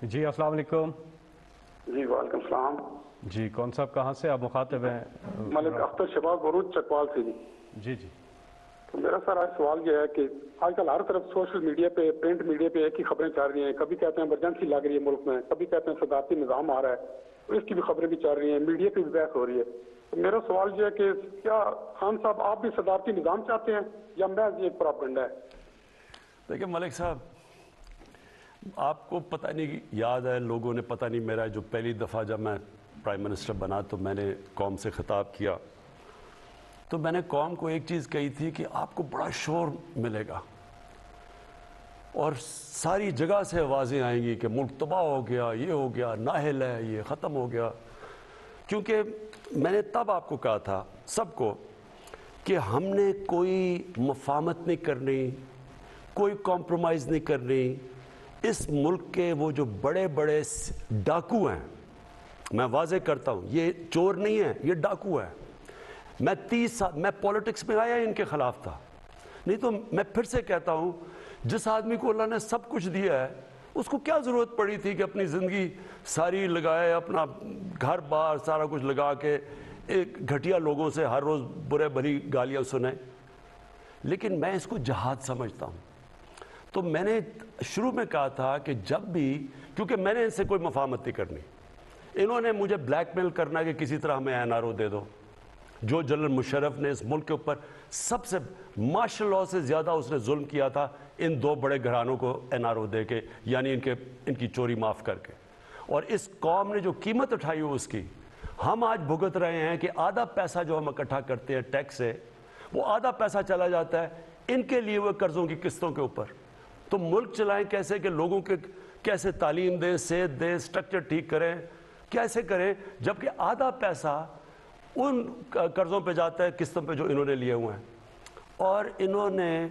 جی السلام علیکم. جی وعلیکم السلام. جی کون صاحب کہاں سے آپ مخاطب ہیں؟ ملک اختر شباب بروچ چکوال سے. جی جی تو میرا سر آج سوال یہ ہے کہ آج کل ہر طرف سوشل میڈیا پہ پرنٹ میڈیا پہ ایک ہی خبریں چل رہی ہیں. کبھی کہتے ہیں ایمرجنسی لگ رہی ہے ملک میں, کبھی کہتے ہیں صدارتی نظام آ رہا ہے, تو اس کی بھی خبریں بھی چل رہی ہیں, میڈیا پہ بھی بحث ہو رہی ہے. تو میرا سوال یہ ہے کہ کیا خان صاحب آپ بھی صدارتی نظام چاہتے ہیں یا محض یہ پراپگنڈا ہے؟ دیکھیں ملک صاحب, آپ کو پتہ نہیں یاد ہے, لوگوں نے پتہ نہیں, میرا جو پہلی دفعہ جب میں پرائم منسٹر بنا تو میں نے قوم سے خطاب کیا, تو میں نے قوم کو ایک چیز کہی تھی کہ آپ کو بڑا شور ملے گا اور ساری جگہ سے آوازیں آئیں گی کہ ملک تباہ ہو گیا, یہ ہو گیا, نااہل ہے, یہ ختم ہو گیا. کیونکہ میں نے تب آپ کو کہا تھا سب کو کہ ہم نے کوئی مفاہمت نہیں کرنی, کوئی کمپرومائز نہیں کرنی. اس ملک کے وہ جو بڑے بڑے ڈاکو ہیں, میں واضح کرتا ہوں, یہ چور نہیں ہے, یہ ڈاکو ہے. میں 30 سال میں پولیٹکس میں آیا ان کے خلاف تھا, نہیں تو میں پھر سے کہتا ہوں, جس آدمی کو اللہ نے سب کچھ دیا ہے اس کو کیا ضرورت پڑی تھی کہ اپنی زندگی ساری لگائے, اپنا گھر بار سارا کچھ لگا کے ایک گھٹیا لوگوں سے ہر روز برے بھلی گالیاں سنیں. لیکن میں اس کو جہاد سمجھتا ہوں. تو میں نے شروع میں کہا تھا کہ جب بھی, کیونکہ میں نے ان سے کوئی مفاہمت نہیں کرنی, انہوں نے مجھے بلیک میل کرنا کہ کسی طرح ہمیں این آر او دے دو. جو جنرل مشرف نے اس ملک کے اوپر سب سے مارشل لاء سے زیادہ اس نے ظلم کیا تھا ان دو بڑے گھرانوں کو این آر او دے کے, یعنی ان کی چوری معاف کر کے. اور اس قوم نے جو قیمت اٹھائی ہو اس کی ہم آج بھگت رہے ہیں کہ آدھا پیسہ جو ہم اکٹھا کرتے ہیں ٹیکس سے, وہ آدھا پیسہ چلا جاتا ہے ان کے لیے وہ قرضوں کی قسطوں کے اوپر. تو ملک چلائیں کیسے, کہ لوگوں کے کیسے تعلیم دیں, صحت دیں, سٹرکچر ٹھیک کریں, کیسے کریں, جبکہ آدھا پیسہ ان قرضوں پہ جاتا ہے قسطوں پہ جو انہوں نے لیے ہوئے ہیں. اور انہوں نے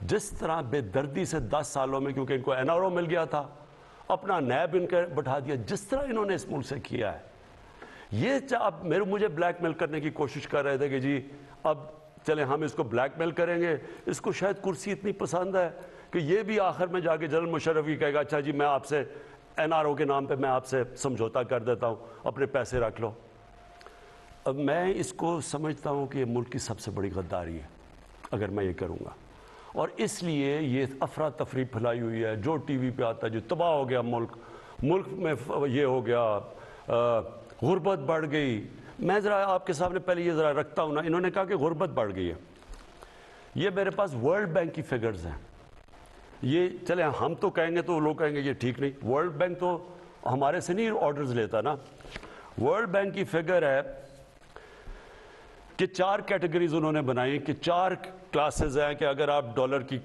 جس طرح بے دردی سے 10 سالوں میں, کیونکہ ان کو این آر او مل گیا تھا, اپنا نیب ان کا بٹھا دیا, جس طرح انہوں نے اس ملک سے کیا ہے. یہ اب مجھے بلیک میل کرنے کی کوشش کر رہے تھے کہ جی اب چلیں ہم اس کو بلیک میل کریں گے, اس کو شاید کرسی اتنی پسند ہے کہ یہ بھی آخر میں جا کے جنرل مشرف ہی کہے گا اچھا جی میں آپ سے این آر او کے نام پہ میں آپ سے سمجھوتا کر دیتا ہوں, اپنے پیسے رکھ لو. اب میں اس کو سمجھتا ہوں کہ یہ ملک کی سب سے بڑی غداری ہے اگر میں یہ کروں گا, اور اس لیے یہ افراتفری پھیلائی ہوئی ہے. جو ٹی وی پہ آتا ہے جو تباہ ہو گیا ملک, ملک میں یہ ہو گیا, غربت بڑھ گئی. میں ذرا آپ کے سامنے پہلے یہ ذرا رکھتا ہوں نا, انہوں نے کہا کہ غربت بڑھ گئی ہے. یہ میرے پاس ورلڈ بینک کی فگرز ہیں. یہ چلیں ہم تو کہیں گے تو لوگ کہیں گے یہ ٹھیک نہیں, ورلڈ بینک تو ہمارے سے نہیں آرڈرز لیتا نا. ورلڈ بینک کی فگر ہے کہ 4 کیٹیگریز انہوں نے بنائی, کہ 4 کلاسز ہیں, کہ اگر آپ ڈالر کی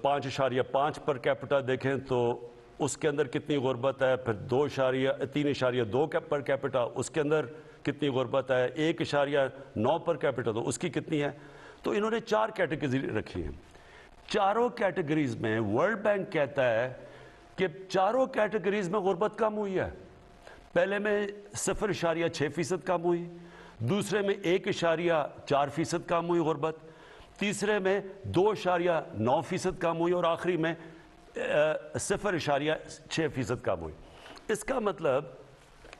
5.5 پر کیپٹا دیکھیں تو اس کے اندر کتنی غربت ہے, پھر 3.2 پر کیپٹا اس کے اندر کتنی غربت ہے, 1.9 پر کیپٹا تو اس کی کتنی ہے. تو انہوں نے 4 کیٹیگریز رکھی ہیں. چاروں کیٹیگریز میں ورلڈ بینک کہتا ہے کہ چاروں کیٹیگریز میں غربت کم ہوئی ہے. پہلے میں 0.6% کم ہوئی, دوسرے میں 1.4% کم ہوئی غربت, تیسرے میں 2.9% کم ہوئی, اور آخری میں 0.6% کم ہوئی. اس کا مطلب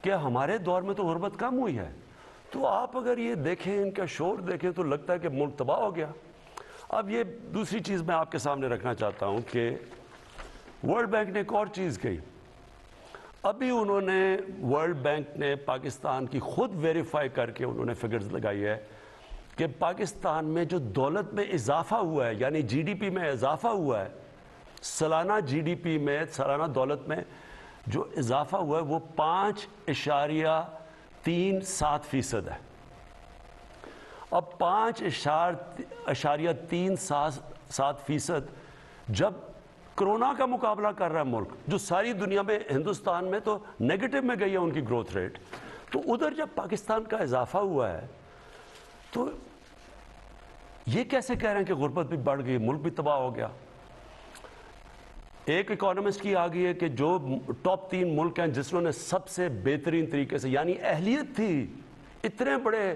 کہ ہمارے دور میں تو غربت کم ہوئی ہے. تو آپ اگر یہ دیکھیں, ان کا شور دیکھیں, تو لگتا ہے کہ ملک تباہ ہو گیا. اب یہ دوسری چیز میں آپ کے سامنے رکھنا چاہتا ہوں کہ ورلڈ بینک نے ایک اور چیز کہی. ابھی انہوں نے ورلڈ بینک نے پاکستان کی خود ویریفائی کر کے انہوں نے فگرز لگائی ہے کہ پاکستان میں جو دولت میں اضافہ ہوا ہے, یعنی جی ڈی پی میں اضافہ ہوا ہے, سالانہ جی ڈی پی میں, سالانہ دولت میں جو اضافہ ہوا ہے وہ 5.37% ہے. اب 5.37% جب کرونا کا مقابلہ کر رہا ہے ملک, جو ساری دنیا میں, ہندوستان میں تو نیگیٹو میں گئی ہے ان کی گروتھ ریٹ, تو ادھر جب پاکستان کا اضافہ ہوا ہے تو یہ کیسے کہہ رہے ہیں کہ غربت بھی بڑھ گئی, ملک بھی تباہ ہو گیا. ایک اکانومسٹ کی آ گئی ہے کہ جو ٹاپ 3 ملک ہیں جس نے سب سے بہترین طریقے سے, یعنی اہلیت تھی اتنے بڑے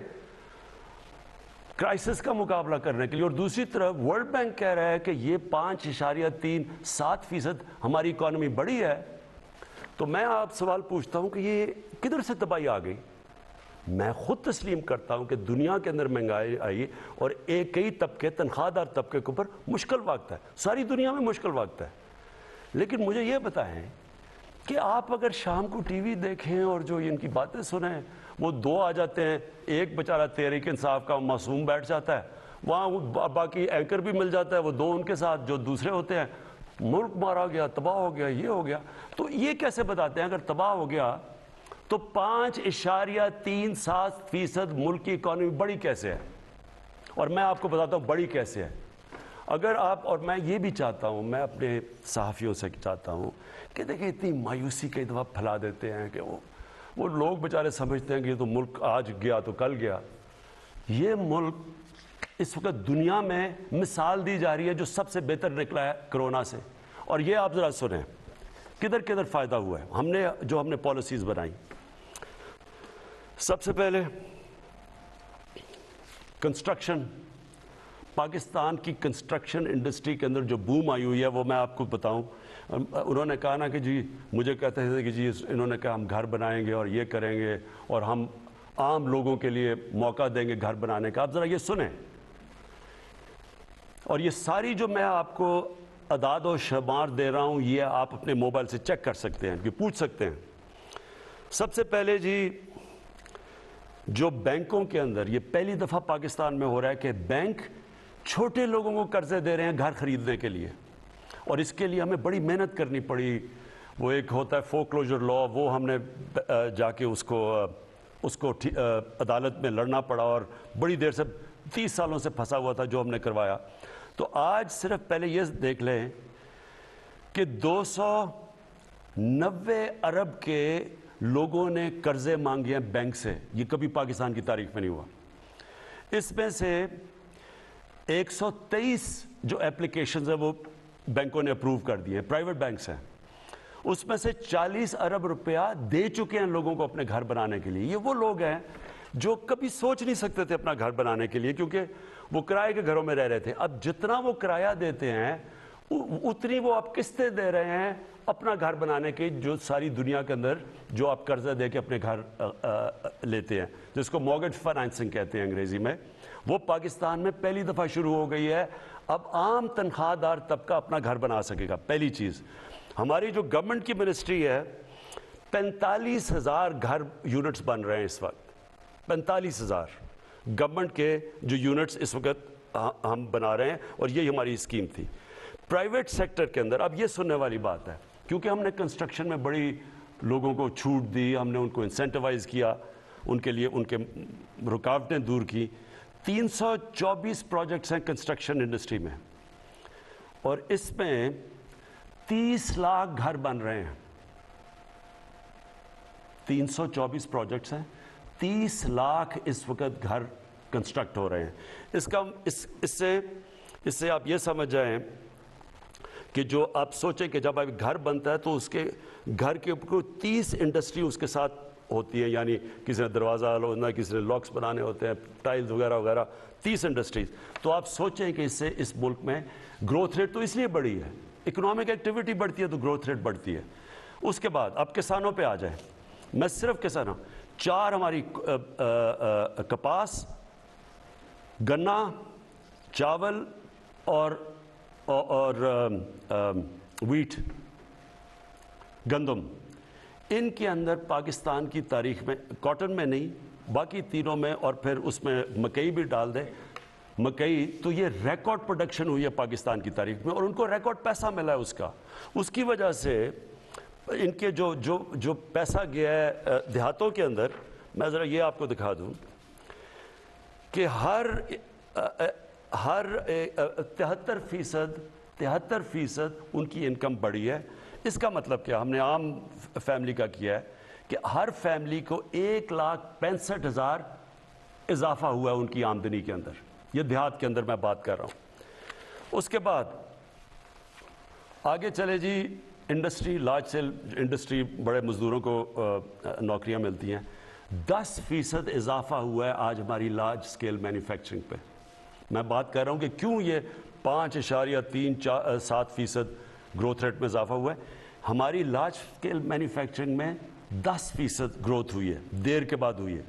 کرائسس کا مقابلہ کرنے کے لیے, اور دوسری طرف ورلڈ بینک کہہ رہا ہے کہ یہ 5.37% ہماری اکانومی بڑھی ہے, تو میں آپ سوال پوچھتا ہوں کہ یہ کدھر سے تباہی آ گئی؟ میں خود تسلیم کرتا ہوں کہ دنیا کے اندر مہنگائی آئی اور کئی طبقے، تنخواہ دار طبقے کے اوپر مشکل وقت ہے، ساری دنیا میں مشکل وقت ہے، لیکن مجھے یہ بتائیں کہ آپ اگر شام کو ٹی وی دیکھیں اور جو ان کی باتیں سنیں، وہ دو آ جاتے ہیں، ایک بیچارہ تحریک انصاف کا معصوم بیٹھ جاتا ہے، وہاں باقی اینکر بھی مل جاتا ہے، وہ دو ان کے ساتھ جو دوسرے ہوتے ہیں، ملک مارا گیا، تباہ ہو گیا، یہ ہو گیا. تو یہ کیسے بتاتے ہیں اگر تباہ ہو گیا تو 5.37% ملک کی اکانومی بڑی کیسے ہے؟ اور میں آپ کو بتاتا ہوں بڑی کیسے ہے. اگر آپ، اور میں یہ بھی چاہتا ہوں، میں اپنے صحافیوں سے چاہتا ہوں کہ دیکھیں اتنی مایوسی کئی دفعہ پھیلا دیتے ہیں کہ وہ لوگ بیچارے سمجھتے ہیں کہ یہ تو ملک آج گیا تو کل گیا. یہ ملک اس وقت دنیا میں مثال دی جا رہی ہے جو سب سے بہتر نکلا ہے کرونا سے. اور یہ آپ ذرا سنیں کدھر کدھر فائدہ ہوا ہے ہم نے پالیسیز بنائی. سب سے پہلے کنسٹرکشن، پاکستان کی کنسٹرکشن انڈسٹری کے اندر جو بوم آئی ہوئی ہے وہ میں آپ کو بتاؤں. انہوں نے کہا نا کہ جی، مجھے کہتے تھے کہ جی انہوں نے کہا ہم گھر بنائیں گے اور یہ کریں گے اور ہم عام لوگوں کے لیے موقع دیں گے گھر بنانے کا. آپ ذرا یہ سنیں، اور یہ ساری جو میں آپ کو اعداد و شمار دے رہا ہوں یہ آپ اپنے موبائل سے چیک کر سکتے ہیں، یہ پوچھ سکتے ہیں. سب سے پہلے جی، جو بینکوں کے اندر یہ پہلی دفعہ پاکستان میں ہو رہا ہے کہ بینک چھوٹے لوگوں کو قرضے دے رہے ہیں گھر خریدنے کے لیے، اور اس کے لیے ہمیں بڑی محنت کرنی پڑی. وہ ایک ہوتا ہے فور کلوجر لا، وہ ہم نے جا کے اس کو عدالت میں لڑنا پڑا اور بڑی دیر سے 30 سالوں سے پھنسا ہوا تھا جو ہم نے کروایا. تو آج صرف پہلے یہ دیکھ لیں کہ 290 ارب کے لوگوں نے قرضے مانگے ہیں بینک سے. یہ کبھی پاکستان کی تاریخ میں نہیں ہوا. اس میں سے 123 جو اپلیکیشنز ہیں وہ بینکوں نے اپروو کر دیے ہیں، پرائیویٹ بینکس ہیں. اس میں سے 40 ارب روپیہ دے چکے ہیں لوگوں کو اپنے گھر بنانے کے لیے. یہ وہ لوگ ہیں جو کبھی سوچ نہیں سکتے تھے اپنا گھر بنانے کے لیے کیونکہ وہ کرائے کے گھروں میں رہ رہے تھے. اب جتنا وہ کرایہ دیتے ہیں اتنی وہ آپ قسطیں دے رہے ہیں اپنا گھر بنانے کے، جو ساری دنیا کے اندر جو آپ قرضہ دے کے اپنے گھر لیتے ہیں، جس کو مورگیج فائنانسنگ کہتے ہیں انگریزی میں، وہ پاکستان میں پہلی دفعہ شروع ہو گئی ہے. اب عام تنخواہ دار طبقہ اپنا گھر بنا سکے گا. پہلی چیز، ہماری جو گورنمنٹ کی منسٹری ہے 45,000 گھر یونٹس بن رہے ہیں اس وقت. 45,000 گورنمنٹ کے جو یونٹس اس وقت ہم بنا رہے ہیں، اور یہ ہماری اسکیم تھی. پرائیویٹ سیکٹر کے اندر اب یہ سننے والی بات ہے، کیونکہ ہم نے کنسٹرکشن میں بڑی لوگوں کو چھوٹ دی، ہم نے ان کو انسینٹیوائز کیا، ان کے لیے ان کے رکاوٹیں دور کی. 324 پروجیکٹس ہیں کنسٹرکشن انڈسٹری میں، اور اس میں 30 لاکھ گھر بن رہے ہیں. 324 پروجیکٹس ہیں، 30 لاکھ اس وقت گھر کنسٹرکٹ ہو رہے ہیں. اس سے آپ یہ سمجھ جائیں کہ جو آپ سوچیں کہ جب گھر بنتا ہے تو اس کے گھر کے اوپر 30 انڈسٹری اس کے ساتھ ہوتی ہیں، یعنی کسی نے دروازہ لونا، کسی نے لاکس بنانے ہوتے ہیں، ٹائلز وغیرہ وغیرہ، 30 انڈسٹریز. تو آپ سوچیں کہ اس سے اس ملک میں گروتھ ریٹ تو اس لیے بڑھی ہے، اکنامک ایکٹیویٹی بڑھتی ہے تو گروتھ ریٹ بڑھتی ہے. اس کے بعد اب کسانوں پہ آ جائیں. میں صرف کسانوں، 4 ہماری کپاس، گنا، چاول اور ویٹ، گندم، ان کے اندر پاکستان کی تاریخ میں، کاٹن میں نہیں، باقی تینوں میں، اور پھر اس میں مکئی بھی ڈال دیں، مکئی، تو یہ ریکارڈ پروڈکشن ہوئی ہے پاکستان کی تاریخ میں، اور ان کو ریکارڈ پیسہ ملا ہے اس کا. اس کی وجہ سے ان کے جو پیسہ گیا ہے دیہاتوں کے اندر، میں ذرا یہ آپ کو دکھا دوں کہ ہر 73% ان کی انکم بڑھی ہے. اس کا مطلب کیا؟ ہم نے عام فیملی کا کیا ہے کہ ہر فیملی کو 1,65,000 اضافہ ہوا ہے ان کی آمدنی کے اندر. یہ دیہات کے اندر میں بات کر رہا ہوں. اس کے بعد آگے چلے جی، انڈسٹری، لارج سیل انڈسٹری، بڑے مزدوروں کو نوکریاں ملتی ہیں. 10% اضافہ ہوا ہے آج ہماری لارج سکیل مینوفیکچرنگ پہ. میں بات کر رہا ہوں کہ کیوں یہ 5.37% گروتھ ریٹ میں اضافہ ہوا ہے. ہماری لارج اسکیل مینوفیکچرنگ میں 10% گروتھ ہوئی ہے، دیر کے بعد ہوئی ہے۔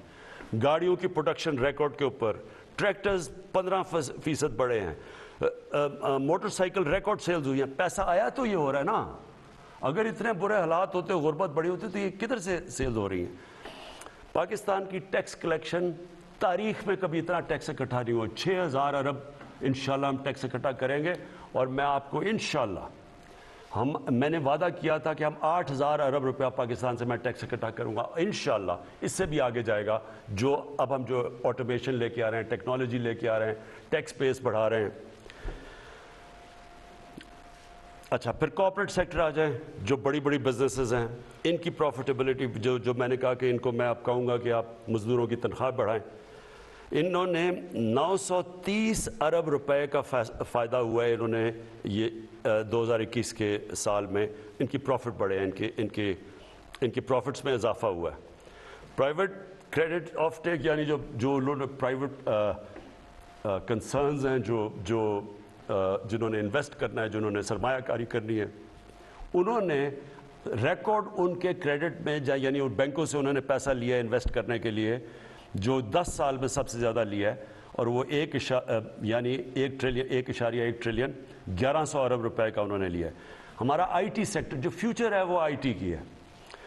گاڑیوں کی پروڈکشن ریکارڈ کے اوپر، ٹریکٹرز 15% بڑھے ہیں، موٹر سائیکل ریکارڈ سیلز ہوئی ہیں۔ پیسہ آیا تو یہ ہو رہا ہے نا۔ اگر اتنے برے حالات ہوتے، غربت بڑی ہوتی تو یہ کدھر سے سیلز ہو رہی ہیں؟ پاکستان کی ٹیکس کلیکشن تاریخ میں کبھی اتنا ٹیکس اکٹھا نہیں ہوا۔ 6000 ارب انشاءاللہ ہم ٹیکس اکٹھا کریں گے، اور میں آپ کو انشاءاللہ میں نے وعدہ کیا تھا کہ ہم 8000 ارب روپیہ پاکستان سے میں ٹیکس اکٹھا کروں گا انشاءاللہ۔ اس سے بھی آگے جائے گا، جو اب ہم جو آٹومیشن لے کے آ رہے ہیں، ٹیکنالوجی لے کے آ رہے ہیں، ٹیکس بیس بڑھا رہے ہیں۔ اچھا، پھر کارپوریٹ سیکٹر آ جائیں، جو بڑی بڑی بزنسز ہیں، ان کی پروفیٹیبلٹی جو میں نے کہا کہ ان کو میں آپ کہوں گا کہ آپ مزدوروں کی تنخواہ بڑھائیں، انہوں نے 930 ارب روپے کا فائدہ ہوا ہے۔ انہوں نے یہ 2021 کے سال میں ان کی پروفٹ بڑھے ہیں، ان کی پروفٹس میں اضافہ ہوا ہے۔ پرائیویٹ کریڈٹ آف ٹیک، یعنی جو انہوں نے پرائیویٹ کنسرنز ہیں، جنہوں نے انویسٹ کرنا ہے، جنہوں نے سرمایہ کاری کرنی ہے، انہوں نے ریکارڈ ان کے کریڈٹ میں یعنی بینکوں سے انہوں نے پیسہ لیا ہے انویسٹ کرنے کے لیے، جو 10 سال میں سب سے زیادہ لیا ہے، اور وہ 1.1 ٹریلین 1100 ارب روپے کا انہوں نے لیا ہے۔ ہمارا آئی ٹی سیکٹر جو فیوچر ہے وہ آئی ٹی کی ہے،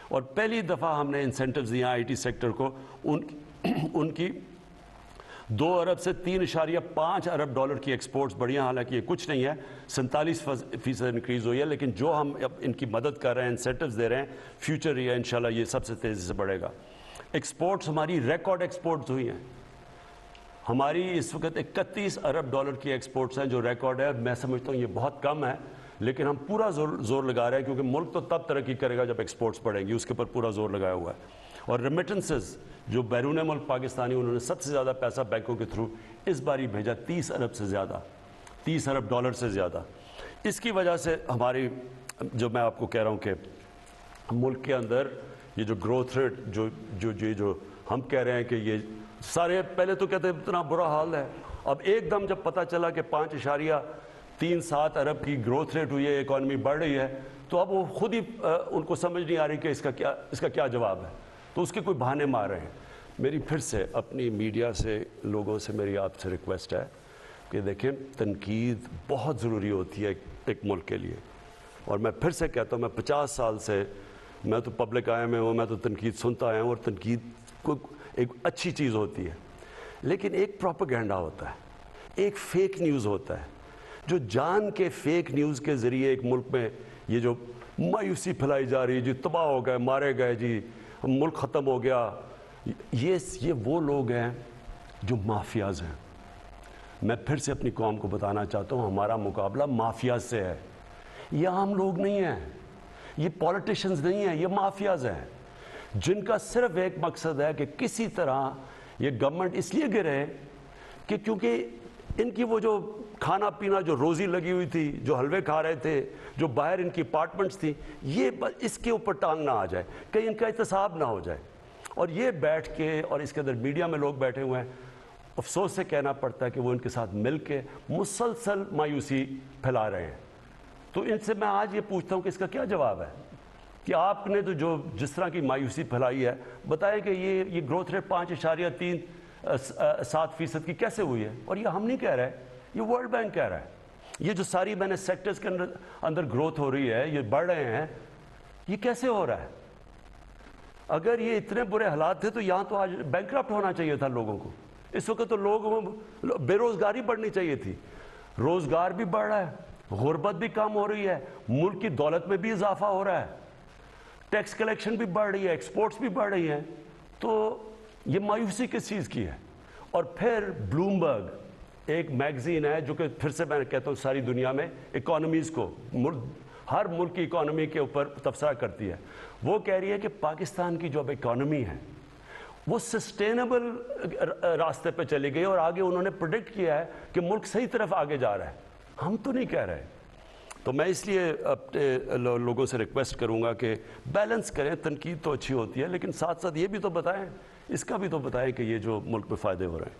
اور پہلی دفعہ ہم نے انسینٹیوز دیے آئی ٹی سیکٹر کو، ان کی 2 ارب سے 3.5 ارب ڈالر کی ایکسپورٹس بڑھی ہیں۔ حالانکہ یہ کچھ نہیں ہے، 47% انکریز ہوئی ہے، لیکن جو ہم اب ان کی مدد کر رہے ہیں، انسینٹیوز دے رہے ہیں، فیوچر یہ ہے انشاءاللہ یہ سب سے تیزی سے بڑھے گا۔ ایکسپورٹس ہماری ریکارڈ ایکسپورٹس ہوئی ہیں، ہماری اس وقت 31 ارب ڈالر کی ایکسپورٹس ہیں جو ریکارڈ ہے۔ میں سمجھتا ہوں یہ بہت کم ہے، لیکن ہم پورا زور لگا رہے ہیں، کیونکہ ملک تو تب ترقی کرے گا جب ایکسپورٹس بڑھیں گی، اس کے اوپر پورا زور لگایا ہوا ہے۔ اور ریمیٹنسز جو بیرون ملک پاکستانی، انہوں نے سب سے زیادہ پیسہ بینکوں کے تھرو اس باری بھیجا، 30 ارب سے زیادہ، 30 ارب ڈالر سے زیادہ۔ اس کی وجہ سے ہماری جو میں آپ کو کہہ رہا ہوں کہ ملک کے اندر یہ جو گروتھ ریٹ جو ہم کہہ رہے ہیں کہ یہ سارے پہلے تو کہتے ہیں اتنا برا حال ہے، اب ایک دم جب پتہ چلا کہ 5.37 ارب کی گروتھ ریٹ ہوئی ہے، اکانومی بڑھ رہی ہے، تو اب وہ خود ہی ان کو سمجھ نہیں آ رہی کہ اس کا کیا جواب ہے، تو اس کے کوئی بہانے مار رہے ہیں۔ میری پھر سے اپنی میڈیا سے لوگوں سے میری آپ سے ریکویسٹ ہے کہ دیکھیں، تنقید بہت ضروری ہوتی ہے ایک ملک کے لیے، اور میں پھر سے کہتا ہوں، میں 50 سال سے میں تو پبلک آیا میں ہوں، میں تو تنقید سنتا آیا ہوں، اور تنقید کو ایک اچھی چیز ہوتی ہے، لیکن ایک پروپیگنڈا ہوتا ہے، ایک فیک نیوز ہوتا ہے، جو جان کے فیک نیوز کے ذریعے ایک ملک میں یہ جو مایوسی پھیلائی جا رہی ہے، جی تباہ ہو گئے، مارے گئے، جی ملک ختم ہو گیا، یہ وہ لوگ ہیں جو مافیاز ہیں۔ میں پھر سے اپنی قوم کو بتانا چاہتا ہوں، ہمارا مقابلہ مافیاز سے ہے، یہ عام لوگ نہیں ہیں، یہ پولیٹیشنز نہیں ہیں، یہ مافیاز ہیں، جن کا صرف ایک مقصد ہے کہ کسی طرح یہ گورنمنٹ اس لیے گرے کہ کیونکہ ان کی وہ جو کھانا پینا، جو روزی لگی ہوئی تھی، جو حلوے کھا رہے تھے، جو باہر ان کی اپارٹمنٹس تھیں، یہ اس کے اوپر ٹانگ نہ آ جائے، کہیں ان کا احتساب نہ ہو جائے۔ اور یہ بیٹھ کے، اور اس کے اندر میڈیا میں لوگ بیٹھے ہوئے ہیں، افسوس سے کہنا پڑتا ہے کہ وہ ان کے ساتھ مل کے مسلسل مایوسی پھیلا رہے ہیں۔ تو ان سے میں آج یہ پوچھتا ہوں کہ اس کا کیا جواب ہے کہ آپ نے تو جس طرح کی مایوسی پھیلائی ہے، بتائیں کہ یہ گروتھ ریٹ 5.37% کی کیسے ہوئی ہے؟ اور یہ ہم نہیں کہہ رہے، یہ ورلڈ بینک کہہ رہا ہے۔ یہ جو ساری میں نے سیکٹرز کے اندر گروتھ ہو رہی ہے، یہ بڑھ رہے ہیں، یہ کیسے ہو رہا ہے؟ اگر یہ اتنے برے حالات تھے تو یہاں تو آج بینکرپٹ ہونا چاہیے تھا لوگوں کو، اس وقت تو لوگوں بے روزگاری بڑھنی چاہیے تھی۔ روزگار بھی بڑھ رہا ہے، غربت بھی کم ہو رہی ہے، ملک کی دولت میں بھی اضافہ ہو رہا ہے، ٹیکس کلیکشن بھی بڑھ رہی ہے، ایکسپورٹس بھی بڑھ رہی ہیں، تو یہ مایوسی کس چیز کی ہے؟ اور پھر بلومبرگ ایک میگزین ہے جو کہ پھر سے میں کہتا ہوں ساری دنیا میں اکانومیز کو، ہر ملک کی اکانومی کے اوپر تبصرہ کرتی ہے، وہ کہہ رہی ہے کہ پاکستان کی جو اب اکانومی ہے وہ سسٹینیبل راستے پہ چلی گئی، اور آگے انہوں نے پریڈکٹ کیا ہے کہ ملک صحیح طرف آگے جا رہا ہے، ہم تو نہیں کہہ رہے۔ تو میں اس لیے اپنے لوگوں سے ریکویسٹ کروں گا کہ بیلنس کریں، تنقید تو اچھی ہوتی ہے، لیکن ساتھ ساتھ یہ بھی تو بتائیں، اس کا بھی تو بتائیں کہ یہ جو ملک میں فائدے ہو رہے ہیں۔